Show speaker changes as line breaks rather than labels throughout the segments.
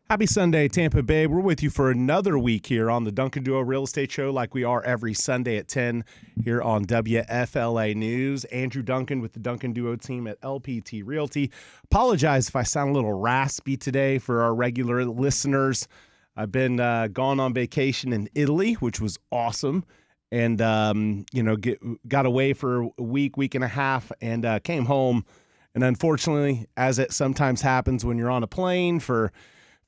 Happy Sunday, Tampa Bay. We're with you for another week here on the Duncan Duo Real Estate Show like we are every Sunday at 10 here on WFLA News. Andrew Duncan with the Duncan Duo team at LPT Realty. Apologize if I sound a little raspy today for our regular listeners. I've been gone on vacation in Italy, which was awesome. And, got away for a week and a half, and came home. And unfortunately, as it sometimes happens when you're on a plane for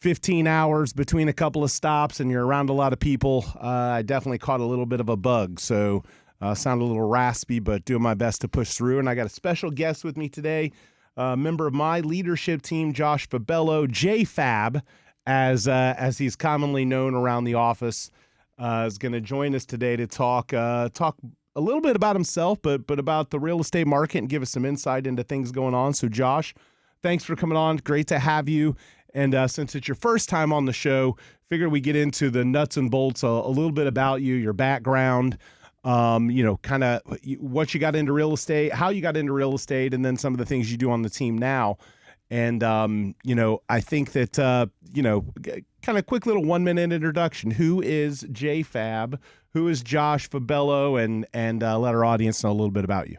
15 hours between a couple of stops and you're around a lot of people, I definitely caught a little bit of a bug. So sound a little raspy, but doing my best to push through. And I got a special guest with me today, a member of my leadership team, Josh Fabello, J-Fab, as he's commonly known around the office, is going to join us today to talk a little bit about himself, but about the real estate market and give us some insight into things going on. So Josh, thanks for coming on. Great to have you. And since it's your first time on the show, figure we get into the nuts and bolts, a little bit about you, your background, kind of what you got into real estate, how you got into real estate, and then some of the things you do on the team now. And, I think that, kind of quick little 1-minute introduction. Who is J-Fab? Who is Josh Fabello? And let our audience know a little bit about you.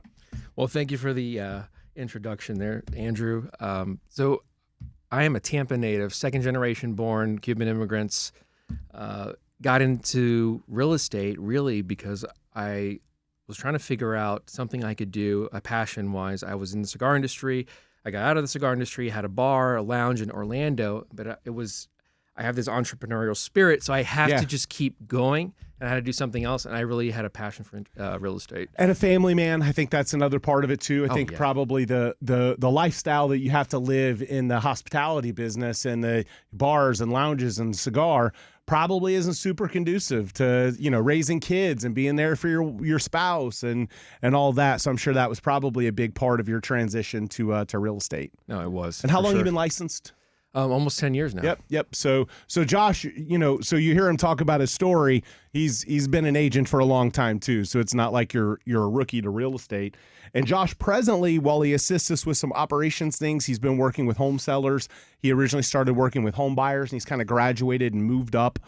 Well, thank you for the introduction there, Andrew. So I am a Tampa native, second generation born, Cuban immigrants. Got into real estate really because I was trying to figure out something I could do, a passion-wise. I was in the cigar industry. I got out of the cigar industry, had a bar, a lounge in Orlando, but I have this entrepreneurial spirit, so I have to just keep going, and I had to do something else, and I really had a passion for real estate.
And a family man, I think that's another part of it too. I think probably the lifestyle that you have to live in the hospitality business and the bars and lounges and cigar probably isn't super conducive to, raising kids and being there for your spouse and all that. So I'm sure that was probably a big part of your transition to real estate.
No, it was.
And how long have you been licensed?
Almost 10 years now.
Yep. So Josh, so you hear him talk about his story. He's been an agent for a long time too. So it's not like you're a rookie to real estate. And Josh, presently, while he assists us with some operations things, he's been working with home sellers. He originally started working with home buyers, and he's kind of graduated and moved up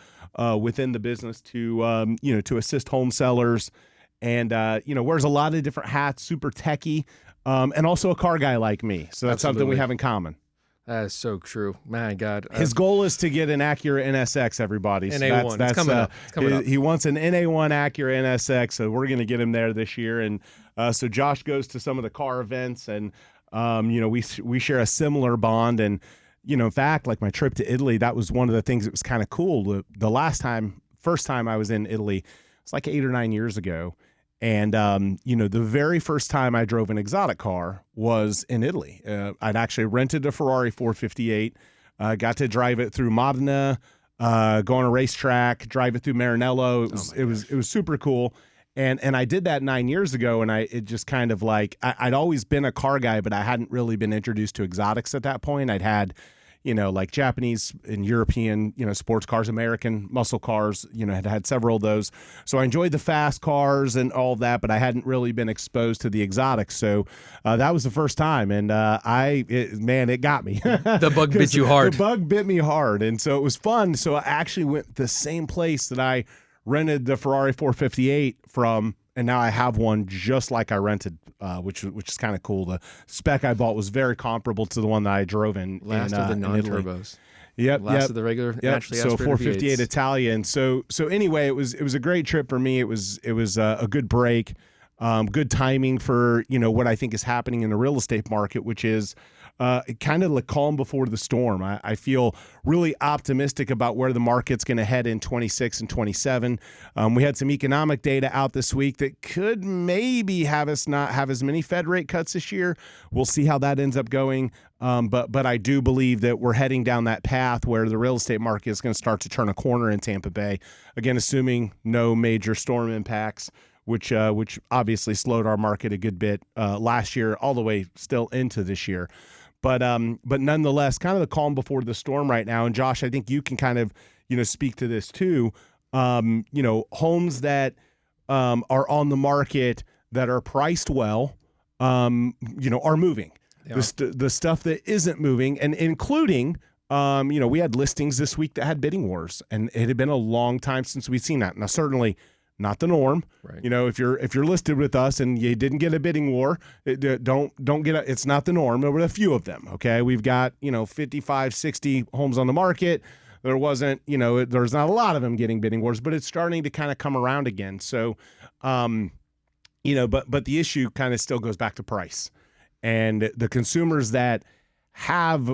within the business to to assist home sellers. And wears a lot of different hats, super techie, and also a car guy like me. So that's something we have in common.
That is so true. My God.
His goal is to get an Acura NSX, everybody. So
NA1. That's coming up. It's coming up.
He wants an NA1 Acura NSX, so we're going to get him there this year. And so Josh goes to some of the car events, and, we share a similar bond. And, in fact, like my trip to Italy, that was one of the things that was kind of cool. The first time I was in Italy, it was like 8 or 9 years ago. And, the very first time I drove an exotic car was in Italy. I'd actually rented a Ferrari 458, got to drive it through Modena, go on a racetrack, drive it through Maranello. It was super cool. And I did that 9 years ago, and it just kind of like, I'd always been a car guy, but I hadn't really been introduced to exotics at that point. I'd had like Japanese and European, sports cars, American muscle cars, had several of those. So I enjoyed the fast cars and all that, but I hadn't really been exposed to the exotics. So that was the first time. And it got me.
The bug bit you hard.
The bug bit me hard. And so it was fun. So I actually went the same place that I rented the Ferrari 458 from. And now I have one just like I rented, which is kind of cool. The spec I bought was very comparable to the one that I drove in.
Last of the non-turbos.
Last
of the regular.
So 458
V8s.
Italian. So anyway, it was a great trip for me. It was a good break, good timing for what I think is happening in the real estate market, which is kind of the calm before the storm. I feel really optimistic about where the market's going to head in 26 and 27. We had some economic data out this week that could maybe have us not have as many Fed rate cuts this year. We'll see how that ends up going. But I do believe that we're heading down that path where the real estate market is going to start to turn a corner in Tampa Bay. Again, assuming no major storm impacts, which obviously slowed our market a good bit last year, all the way still into this year. But nonetheless, kind of the calm before the storm right now. And Josh, I think you can kind of, speak to this too. Homes that are on the market that are priced well, are moving. Yeah. The stuff that isn't moving, and including We had listings this week that had bidding wars, and it had been a long time since we'd seen that. Now, certainly not the norm.
Right.
If you're listed with us and you didn't get a bidding war, it's not the norm. There were a few of them. Okay, we've got 55, 60 homes on the market. There wasn't, there's not a lot of them getting bidding wars, but it's starting to kind of come around again. So, but the issue kind of still goes back to price, and the consumers that have,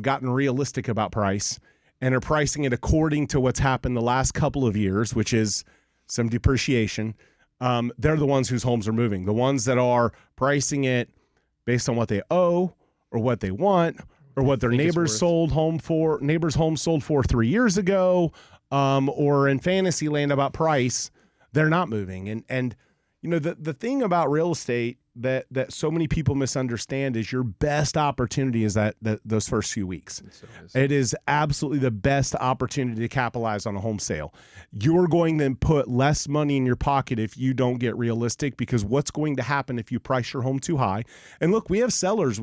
gotten realistic about price and are pricing it according to what's happened the last couple of years, which is some depreciation. They're the ones whose homes are moving. The ones that are pricing it based on what they owe or what they want or what their neighbors home sold for 3 years ago, or in fantasy land about price, they're not moving. And the thing about real estate that so many people misunderstand is your best opportunity is those first few weeks. It is absolutely the best opportunity to capitalize on a home sale. You're going to put less money in your pocket if you don't get realistic, because what's going to happen if you price your home too high? And look, we have sellers.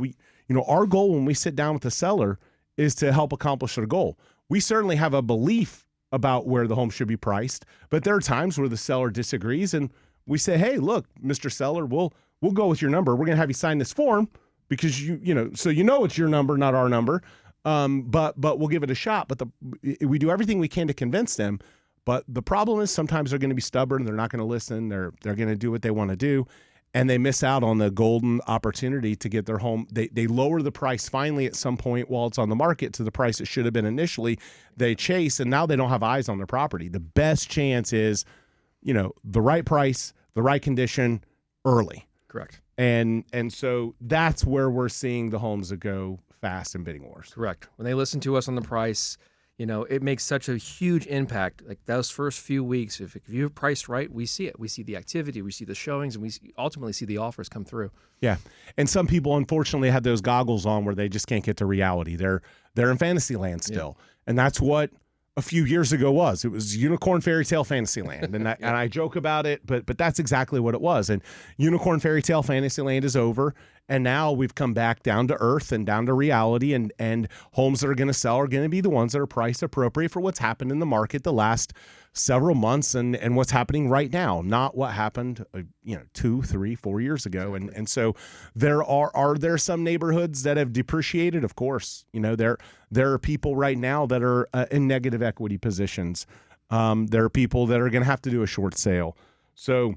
Our goal when we sit down with a seller is to help accomplish their goal. We certainly have a belief about where the home should be priced, but there are times where the seller disagrees, and we say, hey, look, Mr. Seller, we'll go with your number. We're going to have you sign this form because so it's your number, not our number. But we'll give it a shot. But we do everything we can to convince them. But the problem is sometimes they're going to be stubborn. They're not going to listen. They're going to do what they want to do, and they miss out on the golden opportunity to get their home. They lower the price finally at some point while it's on the market to the price it should have been initially. They chase, and now they don't have eyes on their property. The best chance is, the right price, the right condition, early.
Correct.
And so that's where we're seeing the homes that go fast in bidding wars.
Correct. When they listen to us on the price, it makes such a huge impact. Like those first few weeks, if you're priced right, we see it. We see the activity, we see the showings, and we ultimately see the offers come through.
Yeah. And some people, unfortunately, have those goggles on where they just can't get to reality. They're in fantasy land still. Yeah. And that's what a few years ago was. It was unicorn fairy tale fantasy land. And and I joke about it, but that's exactly what it was. And unicorn fairy tale fantasy land is over. And now we've come back down to earth and down to reality, and homes that are going to sell are going to be the ones that are priced appropriate for what's happened in the market the last several months and what's happening right now, not what happened 2, 3, 4 years ago. And so are there some neighborhoods that have depreciated? Of course. There are people right now that are in negative equity positions. There are people that are going to have to do a short sale. So,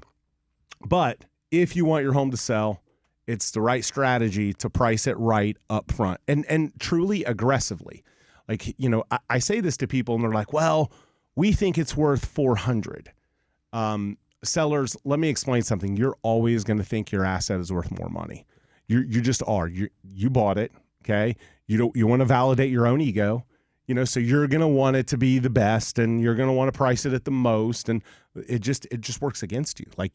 but if you want your home to sell, it's the right strategy to price it right up front and truly aggressively. Like, I say this to people and they're like, well, we think it's worth 400. Sellers, let me explain something. You're always going to think your asset is worth more money. You just are. You bought it, okay? You want to validate your own ego, so you're going to want it to be the best, and you're going to want to price it at the most, and it just works against you. Like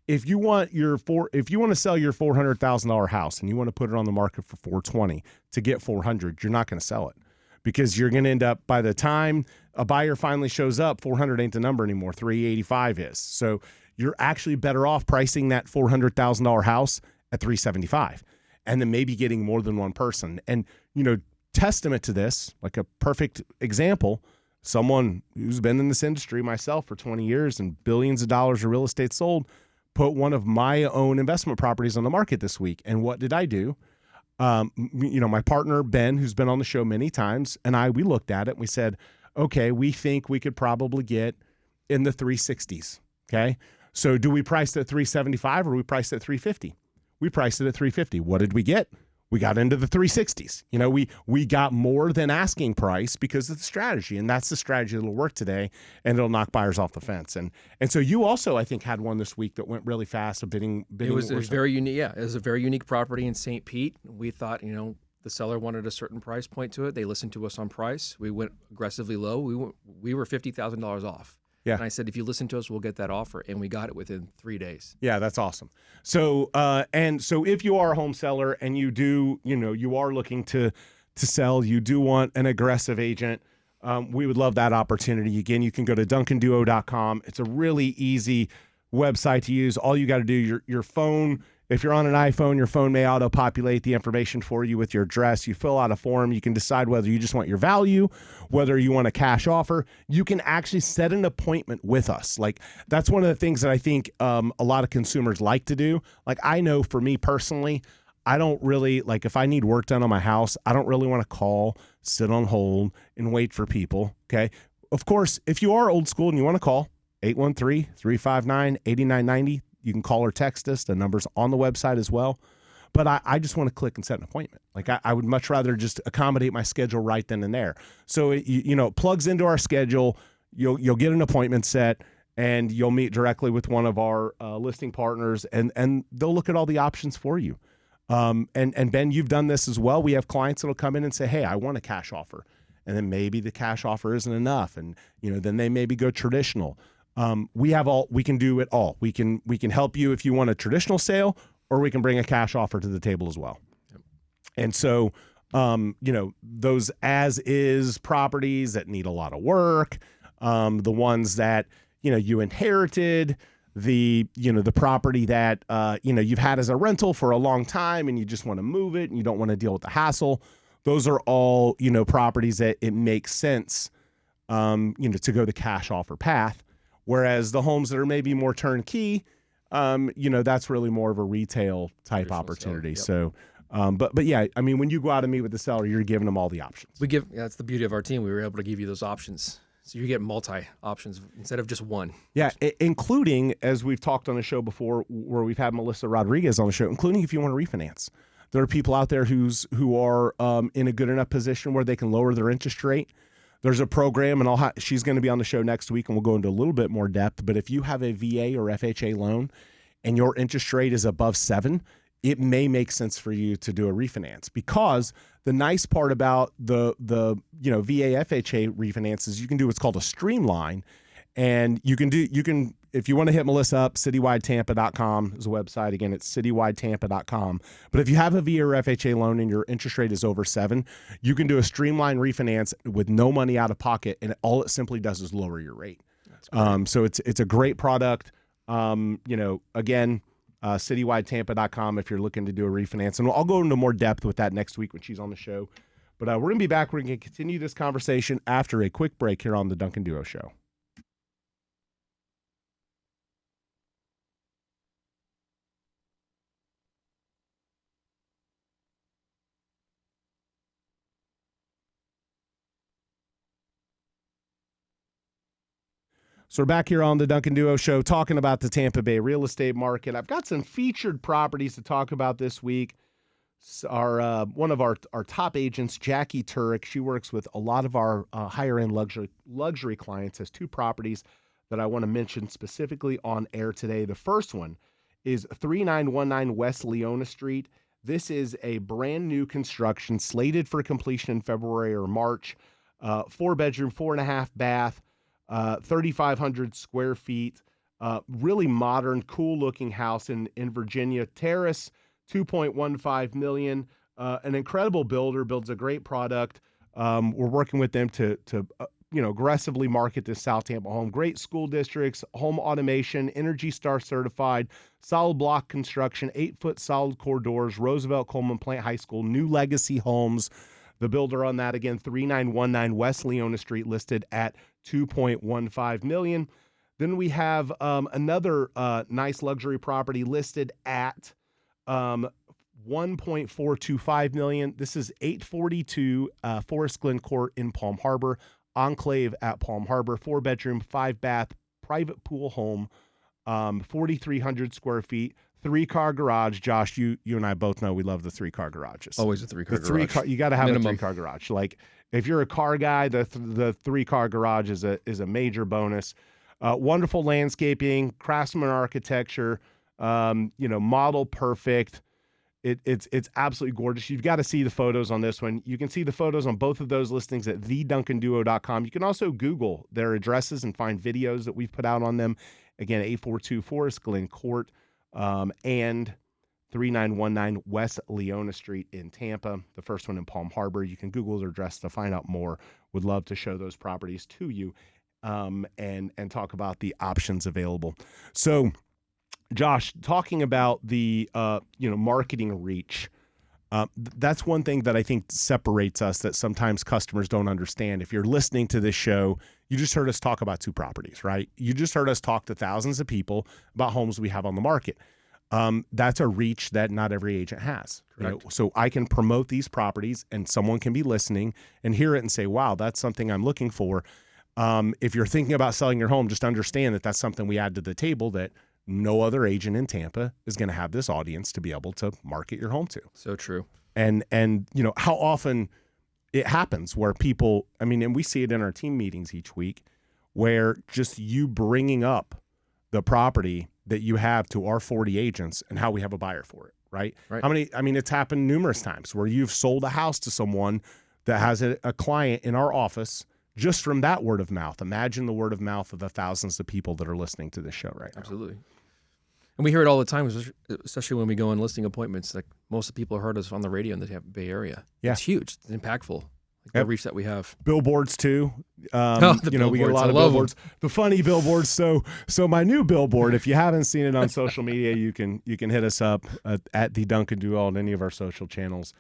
if you want to sell your $400,000 house and you want to put it on the market for $420 to get $400, you're not going to sell it, because you're going to end up, by the time a buyer finally shows up, 400 ain't the number anymore. 385 is. So you're actually better off pricing that $400,000 house at 375, and then maybe getting more than one person. And testament to this, like a perfect example, someone who's been in this industry, myself, for 20 years and billions of dollars of real estate sold, put one of my own investment properties on the market this week. And what did I do? My partner, Ben, who's been on the show many times, and we looked at it and we said, okay, we think we could probably get in the 360s. Okay. So do we price it at 375 or we price it at 350? We priced it at 350. What did we get? We got into the 360s. We got more than asking price because of the strategy, and that's the strategy that'll work today, and it'll knock buyers off the fence. And so you also, I think, had one this week that went really fast. It was
very unique. Yeah, it was a very unique property in St. Pete. We thought, the seller wanted a certain price point to it. They listened to us on price. We went aggressively low. We were $50,000 off.
Yeah.
And I said, if you listen to us, we'll get that offer. And we got it within 3 days.
Yeah, that's awesome. So, so if you are a home seller and you do, you are looking to sell, you do want an aggressive agent, we would love that opportunity. Again, you can go to duncanduo.com. It's a really easy website to use. All you got to do, your phone If you're on an iPhone, your phone may auto-populate the information for you with your address. You fill out a form. You can decide whether you just want your value, whether you want a cash offer. You can actually set an appointment with us. Like, that's one of the things that I think a lot of consumers like to do. Like, I know for me personally, I don't really, like, if I need work done on my house, I don't really want to call, sit on hold, and wait for people, okay? Of course, if you are old school and you want to call, 813-359-8990. You can call or text us. The number's on the website as well. But I just want to click and set an appointment. Like, I would much rather just accommodate my schedule right then and there. So, it plugs into our schedule. You'll get an appointment set, and you'll meet directly with one of our listing partners, and they'll look at all the options for you. And Ben, you've done this as well. We have clients that'll come in and say, hey, I want a cash offer. And then maybe the cash offer isn't enough. And, then they maybe go traditional. We can do it all. We can help you if you want a traditional sale, or we can bring a cash offer to the table as well. Yep. And so, those as is properties that need a lot of work, the ones that, you inherited, the property that, you've had as a rental for a long time and you just want to move it and you don't want to deal with the hassle. Those are all, properties that it makes sense, to go the cash offer path. Whereas the homes that are maybe more turnkey, that's really more of a retail type opportunity. Yep. So, but yeah, I mean, when you go out and meet with the seller, you're giving them all the options.
That's the beauty of our team. We were able to give you those options. So you get multi options instead of just one.
Yeah, including, as we've talked on the show before, where we've had Melissa Rodriguez on the show, including if you want to refinance. There are people out there who are in a good enough position where they can lower their interest rate. There's a program, and she's going to be on the show next week, and we'll go into a little bit more depth. But if you have a VA or FHA loan and your interest rate is above 7%, it may make sense for you to do a refinance, because the nice part about the VA FHA refinance is you can do what's called a streamline, and you can if you want to hit Melissa up, citywidetampa.com is a website. Again, it's citywidetampa.com. But if you have a VA or FHA loan and your interest rate is over 7%, you can do a streamline refinance with no money out of pocket, and all it simply does is lower your rate. So it's a great product. Again, citywidetampa.com if you're looking to do a refinance. And I'll go into more depth with that next week when she's on the show. But we're going to be back. We're going to continue this conversation after a quick break here on the Duncan Duo Show. So we're back here on the Duncan Duo Show talking about the Tampa Bay real estate market. I've got some featured properties to talk about this week. One of our top agents, Jackie Turek, she works with a lot of our higher-end luxury clients, has 2 properties that I want to mention specifically on air today. The first one is 3919 West Leona Street. This is a brand new construction slated for completion in February or March. 4-bedroom, 4.5 bath. 3,500 square feet, really modern, cool-looking house in Virginia. Terrace, $2.15 million. An incredible builder, builds a great product. We're working with them to aggressively market this South Tampa home. Great school districts, home automation, Energy Star certified, solid block construction, 8-foot solid core doors, Roosevelt Coleman Plant High School, new legacy homes. The builder on that, again, 3919 West Leona Street, listed at $2.15 million. Then we have another nice luxury property listed at $1.425 million. This is 842 Forest Glen Court in Palm Harbor, Enclave at Palm Harbor, 4-bedroom, 5-bath, private pool home, 4,300 square feet. 3-car garage. Josh, you and I both know we love the 3-car garages.
Always a 3-car garage.
You got to have
Minimum.
a 3-car garage. Like, if you're a car guy, the 3-car garage is a major bonus. Wonderful landscaping, craftsman architecture, model perfect. It's absolutely gorgeous. You've got to see the photos on this one. You can see the photos on both of those listings at theduncanduo.com. You can also Google their addresses and find videos that we've put out on them. Again, 842 Forest Glen Court. And 3919 West Leona Street in Tampa, the first one in Palm Harbor. You can Google their address to find out more. Would love to show those properties to you and talk about the options available. So Josh, talking about the marketing reach, that's one thing that I think separates us that sometimes customers don't understand. If you're listening to this show, you just heard us talk about 2 properties, right? You just heard us talk to thousands of people about homes we have on the market. That's a reach that not every agent has. So I can promote these properties and someone can be listening and hear it and say, wow, that's something I'm looking for. If you're thinking about selling your home, just understand that that's something we add to the table that no other agent in Tampa is going to have this audience to be able to market your home to.
So true.
And how often it happens where people, and we see it in our team meetings each week, where just you bringing up the property that you have to our 40 agents and how we have a buyer for it, right? How many, it's happened numerous times where you've sold a house to someone that has a client in our office just from that word of mouth. Imagine the word of mouth of the thousands of people that are listening to this show right now.
Absolutely. And we hear it all the time, especially when we go on listing appointments. Like most of the people heard us on the radio in the Tampa Bay area. Yeah. It's huge. It's impactful. The reach that we have.
Billboards too. We get a lot of billboards. The funny billboards. So my new billboard, if you haven't seen it on social media, you can hit us up at the Duncan Duo on any of our social channels.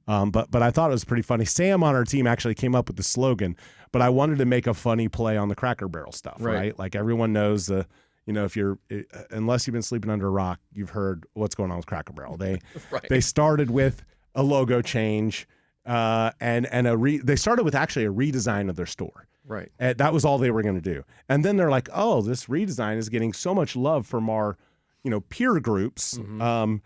But I thought it was pretty funny. Sam on our team actually came up with the slogan, but I wanted to make a funny play on the Cracker Barrel stuff, right? Like everyone knows if you're, unless you've been sleeping under a rock, you've heard what's going on with Cracker Barrel. They started with a logo change, they started with actually a redesign of their store.
Right.
And that was all they were going to do. And then they're like, oh, this redesign is getting so much love from our, peer groups. Mm-hmm.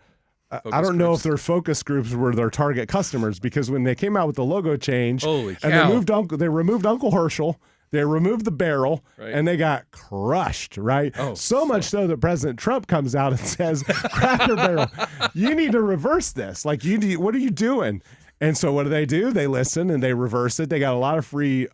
I don't know if their focus groups were their target customers, because when they came out with the logo change,
holy cow,
and they removed Uncle Herschel, they removed the barrel, and they got crushed, right? So much so that President Trump comes out and says, Cracker Barrel, you need to reverse this. Like, what are you doing? And so what do? They listen and they reverse it. They got a lot of free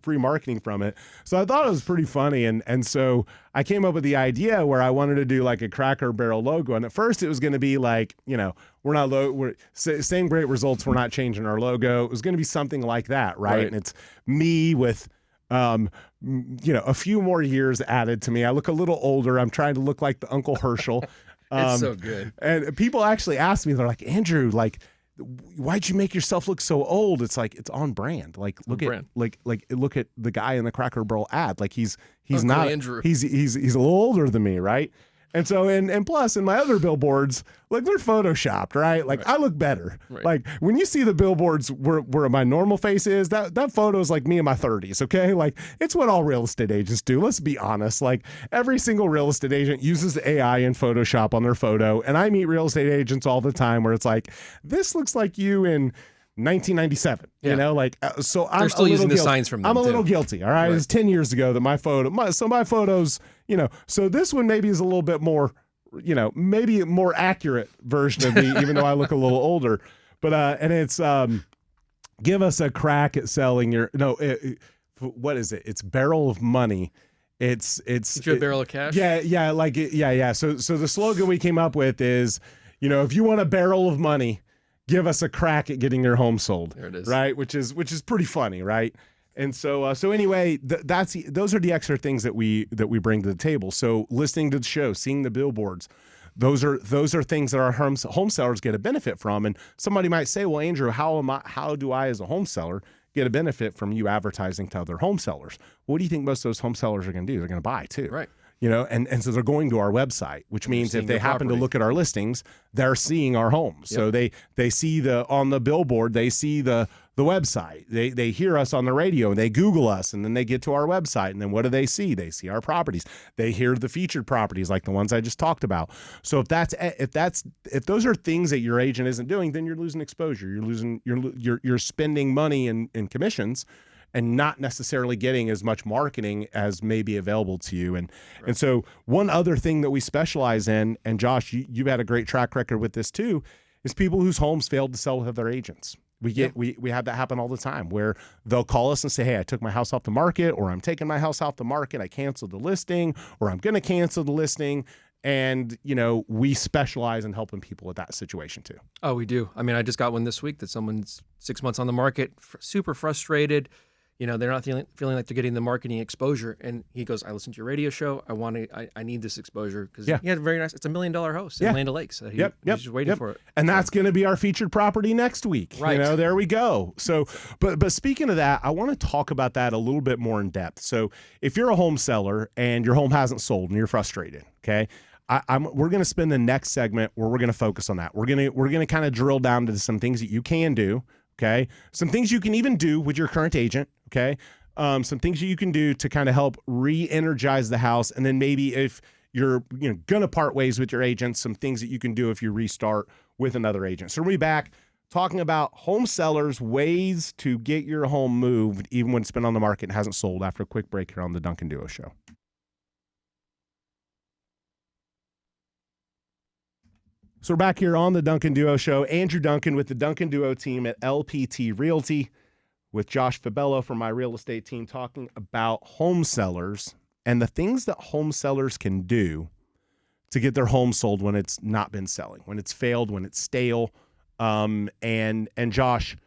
marketing from it. So I thought it was pretty funny. And so I came up with the idea where I wanted to do like a Cracker Barrel logo. And at first it was going to be like, we're same great results. We're not changing our logo. It was going to be something like that. Right. And it's me with, a few more years added to me. I look a little older. I'm trying to look like the Uncle Herschel.
It's so good.
And people actually ask me, they're like, Andrew, like, why'd you make yourself look so old? It's like, it's on brand. Like, look at the guy in the Cracker Barrel ad. Like he's
Uncle
not
Andrew.
He's a little older than me, right? And so and plus in my other billboards, like they're photoshopped, right? Like I look better. Right. Like when you see the billboards where my normal face is, that photo is like me in my 30s, okay? Like it's what all real estate agents do. Let's be honest. Like every single real estate agent uses AI and Photoshop on their photo. And I meet real estate agents all the time where it's like, this looks like you in 1997, so I'm
still using the signs from them.
I'm a little guilty. All right. It was 10 years ago that my photos, so this one maybe is a little bit more, maybe a more accurate version of me, even though I look a little older, but, and it's, give us a crack at selling what is it? It's Barrel of Money. It's
get you a barrel of cash.
Yeah. So the slogan we came up with is, if you want a barrel of money, give us a crack at getting your home sold.
There it is.
Right, which is pretty funny, right? And so anyway, those are the extra things that we bring to the table. So listening to the show, seeing the billboards, those are things that our home sellers get a benefit from. And somebody might say, well, Andrew, how do I as a home seller get a benefit from you advertising to other home sellers? What do you think most of those home sellers are going to do? They're going to buy too.
Right.
And so they're going to our website, which means if they happen to look at our listings, they're seeing our homes. Yep. So they see on the billboard, they see the website. They hear us on the radio and they Google us, and then they get to our website, and then what do they see? They see our properties. They hear the featured properties like the ones I just talked about. So if those are things that your agent isn't doing, then you're losing exposure. You're spending money in commissions and not necessarily getting as much marketing as may be available to you. And so one other thing that we specialize in, and Josh, you've had a great track record with this too, is people whose homes failed to sell with other agents. We have that happen all the time where they'll call us and say, hey, I took my house off the market, or I'm taking my house off the market. I canceled the listing, or I'm going to cancel the listing. And, we specialize in helping people with that situation too.
Oh, we do. I mean, I just got one this week that someone's 6 months on the market, super frustrated. they're not feeling like they're getting the marketing exposure. And he goes, I listened to your radio show. I need this exposure because he had a very nice, it's $1 million house in Land O'Lakes. So he's just waiting for it.
And that's going to be our featured property next week.
Right.
There we go. So, but speaking of that, I want to talk about that a little bit more in depth. So if you're a home seller and your home hasn't sold and you're frustrated, okay, we're going to spend the next segment where we're going to focus on that. We're going to kind of drill down to some things that you can do. Okay. Some things you can even do with your current agent. Okay. Some things you can do to kind of help re-energize the house. And then maybe if you're going to part ways with your agent, some things that you can do if you restart with another agent. So we'll be back talking about home sellers, ways to get your home moved, even when it's been on the market and hasn't sold, after a quick break here on the Duncan Duo Show. So we're back here on the Duncan Duo Show. Andrew Duncan with the Duncan Duo team at LPT Realty, with Josh Fabello from my real estate team, talking about home sellers and the things that home sellers can do to get their home sold when it's not been selling, when it's failed, when it's stale. And Josh,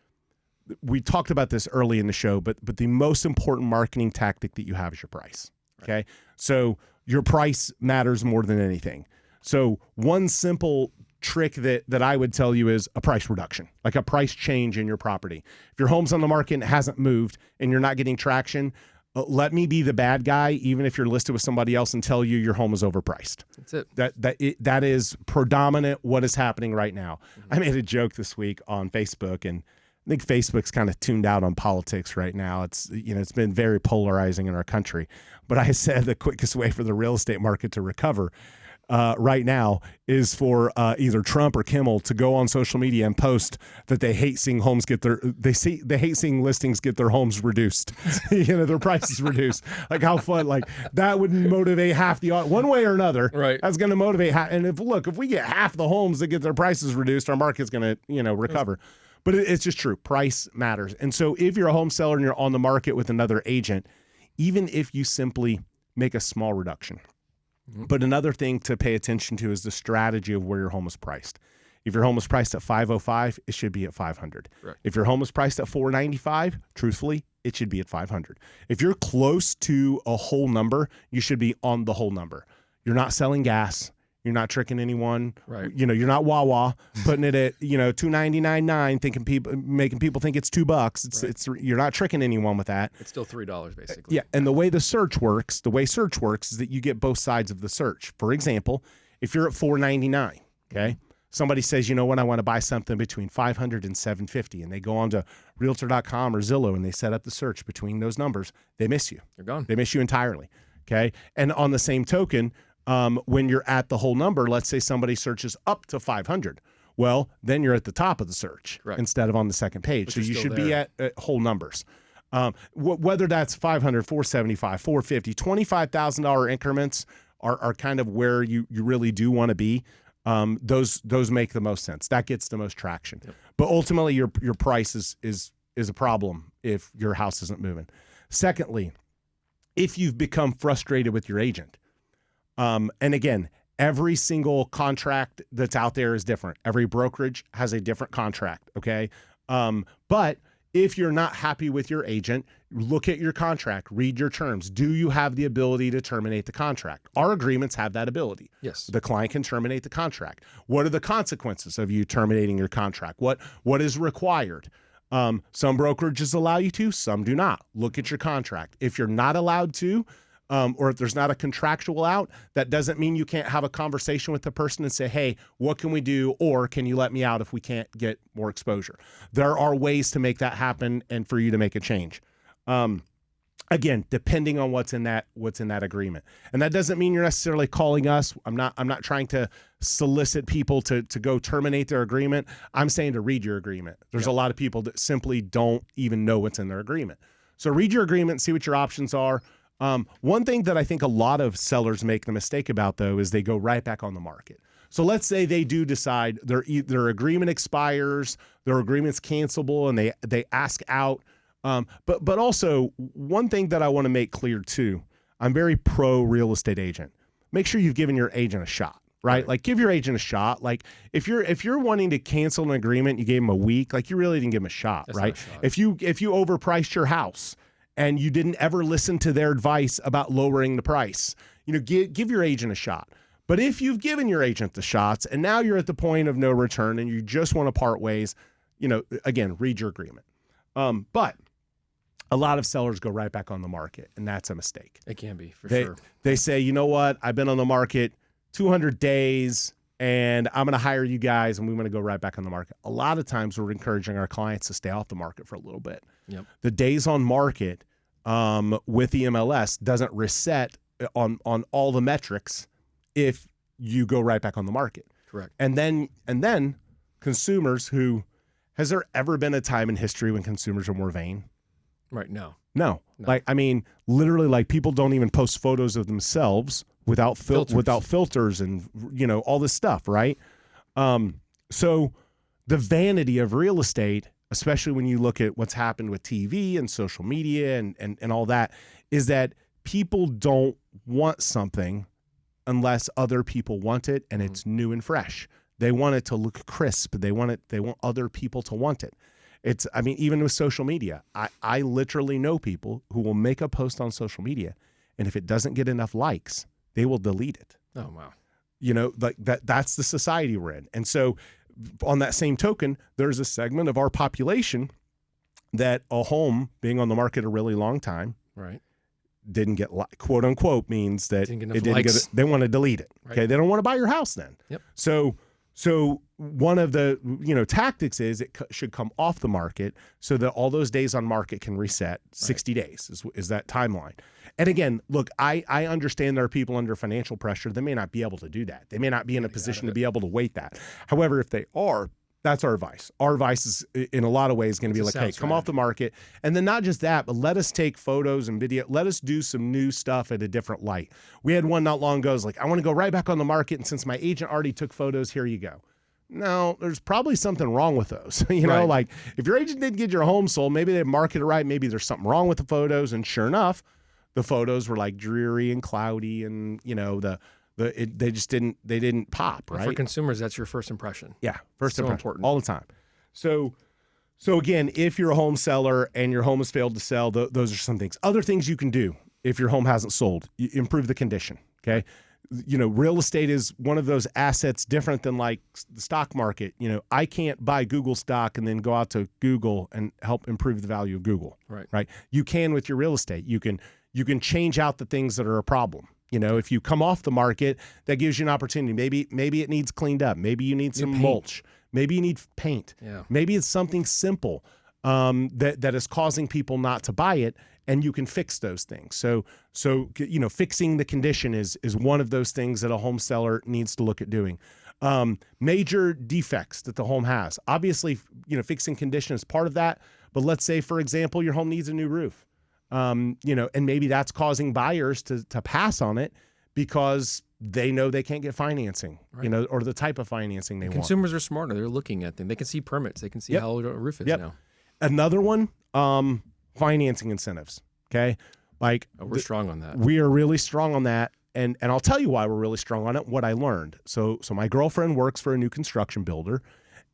we talked about this early in the show, but the most important marketing tactic that you have is your price. Okay. Right. So your price matters more than anything. So one simple trick that I would tell you is a price reduction, like a price change in your property. If your home's on the market and it hasn't moved and you're not getting traction, let me be the bad guy, even if you're listed with somebody else, and tell you your home is overpriced.
That's it.
That is predominant what is happening right now. Mm-hmm. I made a joke this week on Facebook, and I think Facebook's kind of tuned out on politics right now. It's been very polarizing in our country. But I said the quickest way for the real estate market to recover right now is for either Trump or Kimmel to go on social media and post that they hate seeing listings get their homes reduced, their prices reduced. Like, how fun! Like, that would motivate half the one way or another. Right, that's going to motivate. And if we get half the homes that get their prices reduced, our market's going to recover. But it's just true. Price matters. And so if you're a home seller and you're on the market with another agent, even if you simply make a small reduction. But another thing to pay attention to is the strategy of where your home is priced. If your home is priced at $505, it should be at $500. Right. If your home is priced at $495, truthfully, it should be at $500. If you're close to a whole number, you should be on the whole number. You're not selling gas. You're not tricking anyone. Right. You're not Wawa putting it at $299.9, making people think it's $2. It's you're not tricking anyone with that.
It's still $3 basically.
Yeah, and the way search works is that you get both sides of the search. For example, if you're at $499, okay, somebody says, I want to buy something between $500 and $750, and they go on to Realtor.com or Zillow and they set up the search between those numbers, they miss you.
They're gone.
They miss you entirely. Okay, and on the same token, when you're at the whole number, let's say somebody searches up to 500. Well, then you're at the top of the search instead of on the second page. So you should be at whole numbers. Whether that's 500, 475, 450, $25,000 increments are kind of where you really do want to be. Those make the most sense. That gets the most traction. Yep. But ultimately, your price is a problem if your house isn't moving. Secondly, if you've become frustrated with your agent, and again, every single contract that's out there is different. Every brokerage has a different contract, okay? But if you're not happy with your agent, look at your contract, read your terms. Do you have the ability to terminate the contract? Our agreements have that ability.
Yes.
The client can terminate the contract. What are the consequences of you terminating your contract? What is required? Some brokerages allow you to, some do not. Look at your contract. If you're not allowed to, or if there's not a contractual out, that doesn't mean you can't have a conversation with the person and say, hey, what can we do? Or can you let me out if we can't get more exposure? There are ways to make that happen and for you to make a change. Again, depending on what's in that agreement. And that doesn't mean you're necessarily calling us. I'm not trying to solicit people to go terminate their agreement. I'm saying to read your agreement. There's a lot of people that simply don't even know what's in their agreement. So read your agreement, see what your options are. One thing that I think a lot of sellers make the mistake about, though, is they go right back on the market. So let's say they do decide their agreement expires, their agreement's cancelable, and they ask out. But also, one thing that I want to make clear, too, I'm very pro real estate agent. Make sure you've given your agent a shot, right? Like, give your agent a shot. Like, if you're wanting to cancel an agreement, you gave them a week, like, you really didn't give them a shot. That's right? If you overpriced your house and you didn't ever listen to their advice about lowering the price. Give your agent a shot. But if you've given your agent the shots and now you're at the point of no return and you just want to part ways, again, read your agreement. But a lot of sellers go right back on the market, and that's a mistake.
It can be, for sure.
They say, you know what, I've been on the market 200 days, and I'm going to hire you guys, and we want to go right back on the market. A lot of times we're encouraging our clients to stay off the market for a little bit.
Yep.
The days on market with the MLS doesn't reset on all the metrics if you go right back on the market.
Correct.
And then consumers has there ever been a time in history when consumers are more vain?
Right. No.
Literally, people don't even post photos of themselves without filters and, all this stuff. Right. So the vanity of real estate, especially when you look at what's happened with TV and social media and all that, is that people don't want something unless other people want it and it's new and fresh. They want it to look crisp. They want other people to want it. Even with social media, I literally know people who will make a post on social media, and if it doesn't get enough likes, they will delete it.
Oh, wow.
That's the society we're in. And so on that same token, there's a segment of our population that a home being on the market a really long time,
right,
didn't get quote unquote means that they want to delete it.
Right.
Okay. They don't want to buy your house then.
Yep.
So one of the, tactics is it should come off the market so that all those days on market can reset. 60 days is that timeline. And again, look, I understand there are people under financial pressure. They may not be able to do that. They may not be in a position to be able to wait that. However, if they are, that's our advice. Our advice is in a lot of ways going to be like, hey, come off the market. And then not just that, but let us take photos and video. Let us do some new stuff at a different light. We had one not long ago. It was like, I want to go right back on the market. And since my agent already took photos, here you go. No, there's probably something wrong with those. Like if your agent didn't get your home sold, maybe they marketed it right. Maybe there's something wrong with the photos. And sure enough, the photos were like dreary and cloudy and, they didn't pop, right?
For consumers, that's your first impression.
Yeah, first impression,
important
all the time. So again, if you're a home seller and your home has failed to sell, those are some things. Other things you can do if your home hasn't sold, you improve the condition. Okay, real estate is one of those assets different than like the stock market. I can't buy Google stock and then go out to Google and help improve the value of Google. Right. You can with your real estate. You can change out the things that are a problem. If you come off the market, that gives you an opportunity. Maybe it needs cleaned up. Maybe you need some mulch. Maybe you need paint.
Yeah.
Maybe it's something simple that is causing people not to buy it, and you can fix those things. So fixing the condition is one of those things that a home seller needs to look at doing. Major defects that the home has. Obviously, fixing condition is part of that. But let's say, for example, your home needs a new roof. And maybe that's causing buyers to pass on it because they know they can't get financing, or the type of financing they want.
Consumers are smarter. They're looking at them. They can see permits. They can see how old a roof is now.
Another one, financing incentives. Okay.
We're strong on that.
We are really strong on that. And I'll tell you why we're really strong on it, what I learned. So my girlfriend works for a new construction builder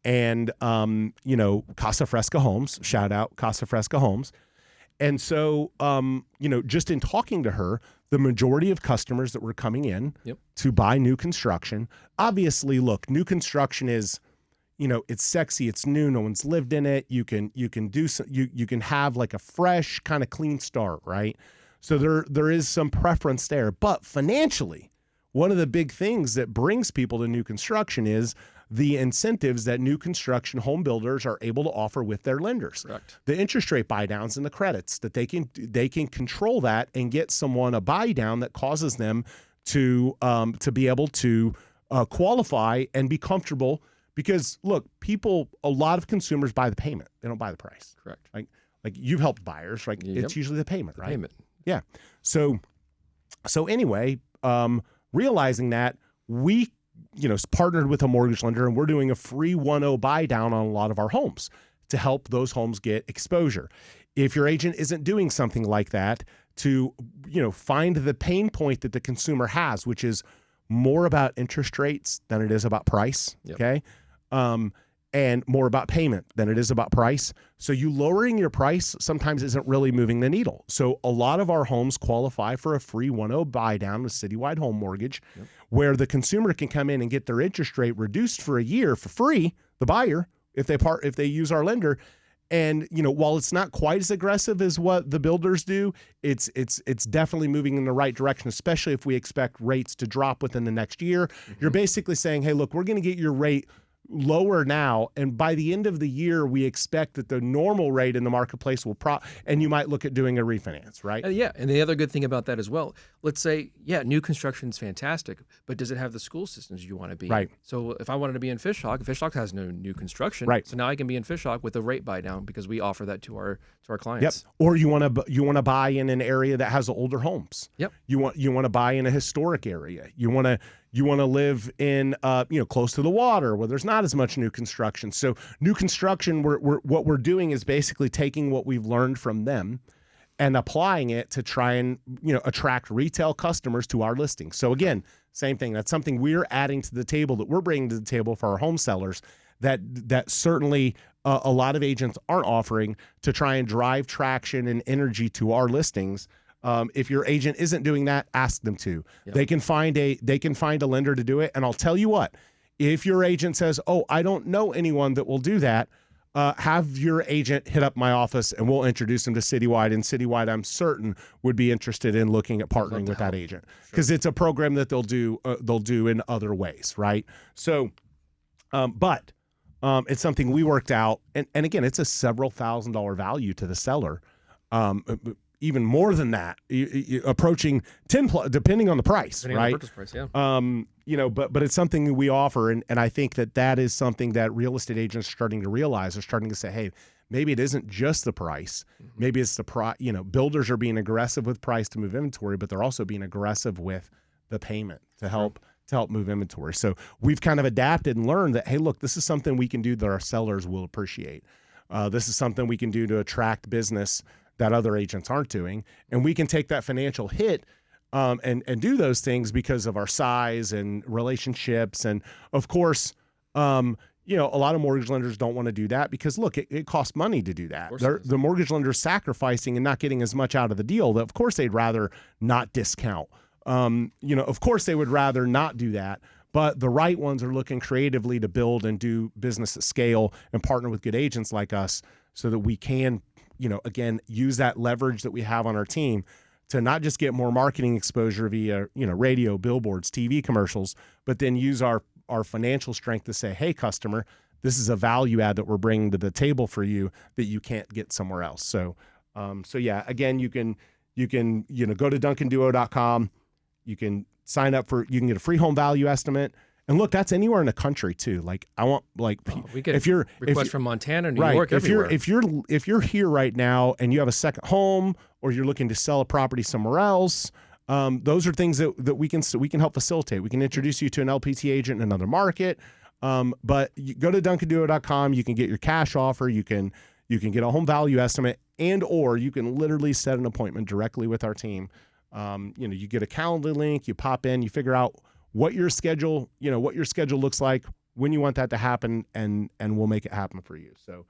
and, Casa Fresca Homes, shout out Casa Fresca Homes. And so, just in talking to her, the majority of customers that were coming in to buy new construction, obviously, look, new construction is, it's sexy, it's new, no one's lived in it. You can do some, you can have like a fresh kind of clean start, right? So there is some preference there. But financially, one of the big things that brings people to new construction is the incentives that new construction home builders are able to offer with their lenders.
Correct.
The interest rate buy downs and the credits that they can control that and get someone a buy down that causes them to be able to qualify and be comfortable. Because look, a lot of consumers buy the payment; they don't buy the price.
Correct.
Like you've helped buyers, right? It's usually the payment, right?
Payment.
Yeah. So anyway, realizing that we partnered with a mortgage lender and we're doing a free 1.0 buy down on a lot of our homes to help those homes get exposure. If your agent isn't doing something like that to, find the pain point that the consumer has, which is more about interest rates than it is about price.
Yep.
Okay. and more about payment than it is about price. So you lowering your price sometimes isn't really moving the needle. So a lot of our homes qualify for a free 1.0 buy down with Citywide Home Mortgage, where the consumer can come in and get their interest rate reduced for a year for free, the buyer, if they use our lender. And while it's not quite as aggressive as what the builders do, it's definitely moving in the right direction, especially if we expect rates to drop within the next year. You're basically saying, hey, look, we're going to get your rate lower now, and by the end of the year we expect that the normal rate in the marketplace will and you might look at doing a refinance, right?
Yeah, and the other good thing about that as well, let's say, new construction is fantastic, but does it have the school systems you want to be
right
in? So if I wanted to be in Fishhawk has no new construction,
right?
So now I can be in Fishhawk with a rate buy down because we offer that to our clients.
Yep. Or you want to buy in an area that has older homes.
Yep.
You want to buy in a historic area. You want to live in close to the water where there's not as much new construction. So new construction, what we're doing is basically taking what we've learned from them and applying it to try and attract retail customers to our listings. So again, same thing. That's something we're adding to the table, that we're bringing to the table for our home sellers, that certainly a lot of agents aren't offering, to try and drive traction and energy to our listings. If your agent isn't doing that, ask them to. Yep. They can find a lender to do it. And I'll tell you what, if your agent says, "Oh, I don't know anyone that will do that," have your agent hit up my office and we'll introduce them to Citywide. And Citywide, I'm certain, would be interested in looking at partnering with that agent, because it's a program that they'll do in other ways, right? So, but it's something we worked out, and again, it's a several $1,000s value to the seller. Even more than that, approaching 10 plus, depending on the price,
depending
right?
On the purchase price, yeah.
But it's something we offer, and I think that is something that real estate agents are starting to realize. They're starting to say, hey, maybe it isn't just the price. Maybe it's the price. Builders are being aggressive with price to move inventory, but they're also being aggressive with the payment to help move inventory. So we've kind of adapted and learned that, hey, look, this is something we can do that our sellers will appreciate. This is something we can do to attract business that other agents aren't doing. And we can take that financial hit and do those things because of our size and relationships. And of course, a lot of mortgage lenders don't want to do that because, look, it costs money to do that. The mortgage lender's sacrificing and not getting as much out of the deal. That, of course, they'd rather not discount. Of course, they would rather not do that. But the right ones are looking creatively to build and do business at scale and partner with good agents like us so that we can, again, use that leverage that we have on our team to not just get more marketing exposure via, radio, billboards, TV commercials, but then use our financial strength to say, hey, customer, this is a value add that we're bringing to the table for you that you can't get somewhere else. So yeah, again, you can go to DuncanDuo.com. You can sign up you can get a free home value estimate. And look, that's anywhere in the country too. Like I want,
we get requests from Montana, New York,
everywhere. If you're here right now and you have a second home or you're looking to sell a property somewhere else, those are things that we can help facilitate. We can introduce you to an LPT agent in another market. But you go to DuncanDuo.com. You can get your cash offer. You can get a home value estimate, or you can literally set an appointment directly with our team. You get a calendar link, you pop in, you figure out what your schedule looks like, when you want that to happen, and we'll make it happen for you. So,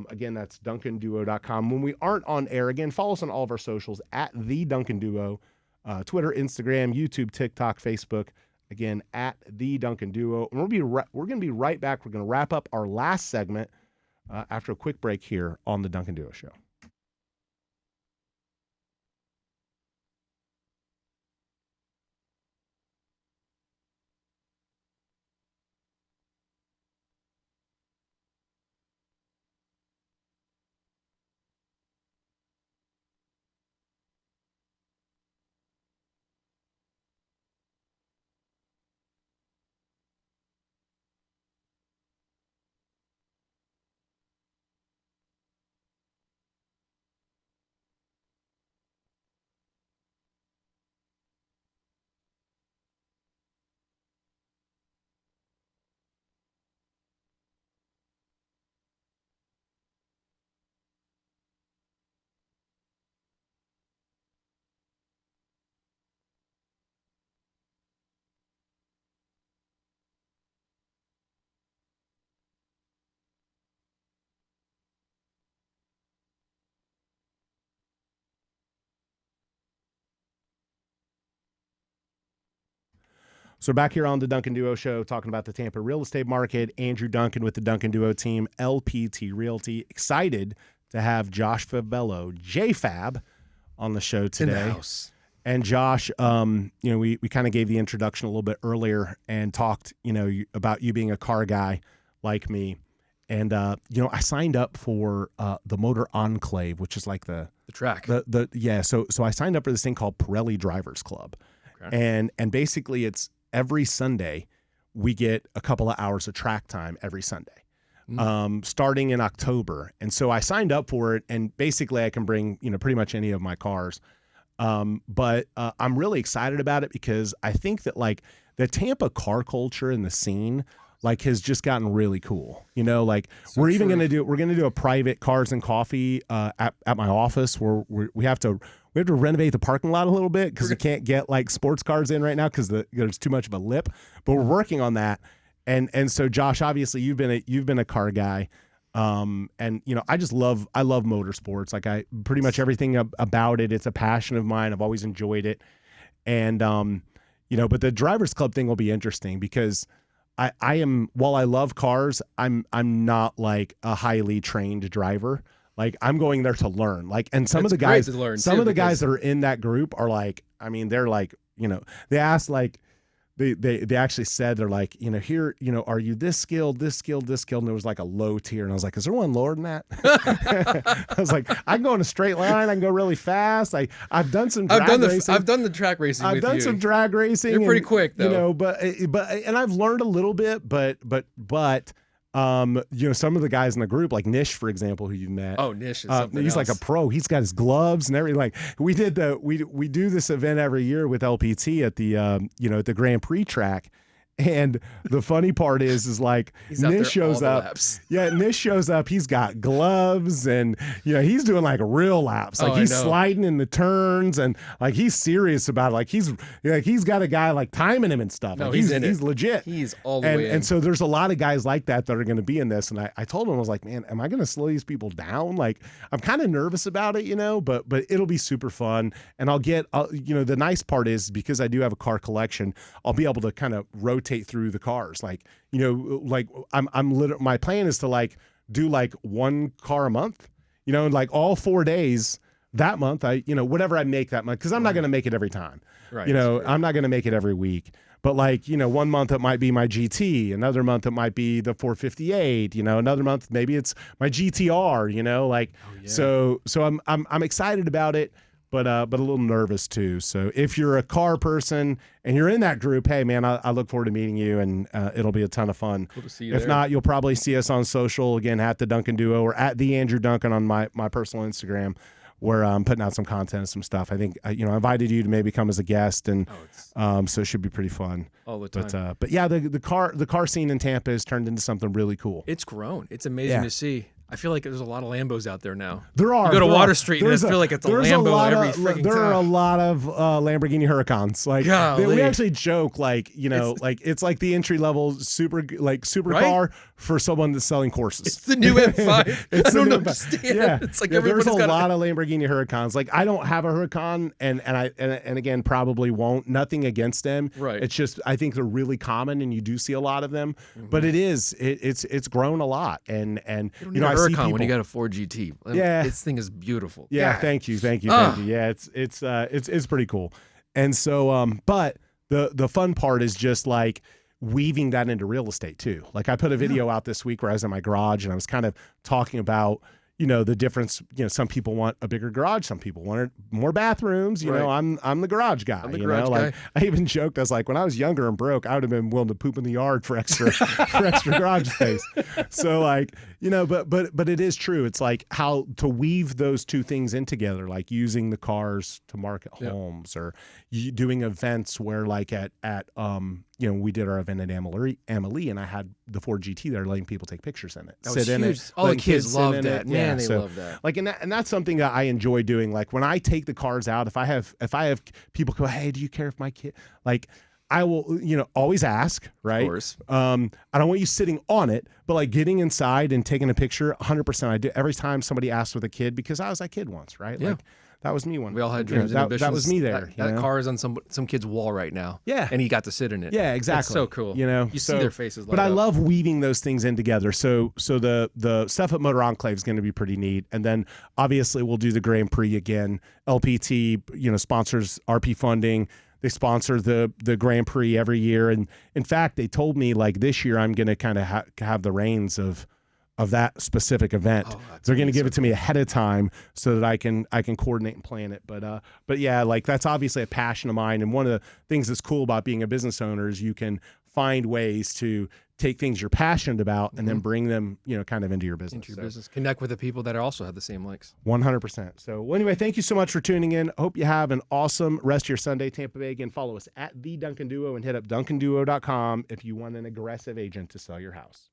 again, that's DuncanDuo.com. When we aren't on air, again, follow us on all of our socials at The Duncan Duo, Twitter, Instagram, YouTube, TikTok, Facebook. Again, at The Duncan Duo. And we're going to be right back. We're going to wrap up our last segment after a quick break here on The Duncan Duo Show. So back here on the Duncan Duo Show, talking about the Tampa real estate market. Andrew Duncan with the Duncan Duo team, LPT Realty. Excited to have Josh Fabello, JFab, on the show today.
In the house.
And Josh, we kind of gave the introduction a little bit earlier and talked, about you being a car guy like me. And, I signed up for the Motor Enclave, which is like the
track.
So I signed up for this thing called Pirelli Drivers Club. Okay. And basically it's every Sunday we get a couple of hours of track time every Sunday, starting in October. And so I signed up for it, and basically I can bring, pretty much any of my cars. But I'm really excited about it because I think that like the Tampa car culture and the scene has just gotten really cool. We're going to do a private cars and coffee at my office where we have to renovate the parking lot a little bit because we can't get like sports cars in right now because there's too much of a lip, but we're working on that. And so Josh, obviously you've been a car guy. I love motorsports. Like I pretty much everything about it. It's a passion of mine. I've always enjoyed it. And, but the drivers club thing will be interesting because I am, while I love cars, I'm not like a highly trained driver. Like I'm going there to learn. Like, and some of the guys that are in that group are like, they're like, they asked like, they actually said, they're like, here, are you this skilled? And there was like a low tier. And I was like, is there one lower than that? I was like, I can go in a straight line. I can go really fast. I've done some drag racing.
I've done the track racing.
I've done some drag racing.
You're pretty quick though.
But I've learned a little bit, but some of the guys in the group, like Nish, for example, who you met.
Oh, Nish is something
he's
else.
like a pro. He's got his gloves and everything. Like we do this event every year with LPT at the at the Grand Prix track. And the funny part is like Nish shows up. Yeah, Nish shows up. He's got gloves and he's doing like real laps. Like he's sliding in the turns and like he's serious about it. Like he's got a guy like timing him and stuff.
No,
like,
he's
legit.
He's all the way in.
And so there's a lot of guys like that are going to be in this. And I told him, I was like, man, am I going to slow these people down? Like I'm kind of nervous about it, but it'll be super fun. And I'll get, the nice part is because I do have a car collection, I'll be able to kind of rotate through the cars. Like, my plan is to like do like one car a month, and like all 4 days that month, whatever I make that month. Cause I'm not going to make it every time,
right?
I'm not going to make it every week, but like, 1 month it might be my GT, another month it might be the 458, another month, maybe it's my GTR, so I'm excited about it. But a little nervous too. So if you're a car person and you're in that group, hey man, I look forward to meeting you, and it'll be a ton of fun.
Cool to see you
if
there. Not,
you'll probably see us on social again at the Duncan Duo or at the Andrew Duncan on my personal Instagram, where I'm putting out some content and some stuff. I think I invited you to maybe come as a guest, and so it should be pretty fun
all the time.
But yeah, the car scene in Tampa has turned into something really cool.
It's grown. It's amazing to see. I feel like there's a lot of Lambos out there now.
There are.
You go to Water Street and I feel like it's a Lambo every freaking time.
There are a lot of Lamborghini Huracans. Like we actually joke, like it's like the entry level super car for someone that's selling courses.
It's the new M5. I don't understand.
Yeah,
it's like
there's a lot of Lamborghini Huracans. Like I don't have a Huracan, and again probably won't. Nothing against them.
Right.
It's just I think they're really common, and you do see a lot of them. But it's grown a lot, and
Huracan when you got a Ford GT.
Yeah,
this thing is beautiful.
Yeah, thank you. Yeah, it's pretty cool. And so, but the fun part is just like weaving that into real estate too. Like I put a video out this week where I was in my garage and I was kind of talking about the difference. Some people want a bigger garage, some people want more bathrooms. I'm the garage guy.
I'm the garage guy.
Like I even joked, I was like, when I was younger and broke, I would have been willing to poop in the yard for extra garage space. So like, but it is true. It's like how to weave those two things in together, like using the cars to market homes, or doing events where like at we did our event at Amalie, and I had the Ford GT there, letting people take pictures in it.
That was huge. All the kids loved that. Man, they love that.
Like, and that's something that I enjoy doing. Like when I take the cars out, if I have people go, hey, do you care if my kid, like, I will, always ask, right? Of
course.
I don't want you sitting on it, but like getting inside and taking a picture, 100% I do every time somebody asks with a kid, because I was that kid once, right?
Yeah.
Like that was me one.
We all had
You know,
dreams and ambitions.
that was me there.
That car is on some kid's wall right now.
Yeah.
And he got to sit in it.
Yeah, exactly.
It's so cool.
You know,
you see their faces.
But I love weaving those things in together. So the stuff at Motor Enclave is going to be pretty neat. And then obviously we'll do the Grand Prix again. LPT, sponsors RP funding. They sponsor the Grand Prix every year. And in fact, they told me like this year I'm going to kind of have the reins of that specific event. They're going to give it to me ahead of time so that I can coordinate and plan it. But yeah, like that's obviously a passion of mine. And one of the things that's cool about being a business owner is you can find ways to take things you're passionate about and then bring them, kind of into your business.
Business. Connect with the people that also have the same likes.
100%. So well, anyway, thank you so much for tuning in. Hope you have an awesome rest of your Sunday, Tampa Bay. Again, follow us at The Duncan Duo and hit up duncanduo.com if you want an aggressive agent to sell your house.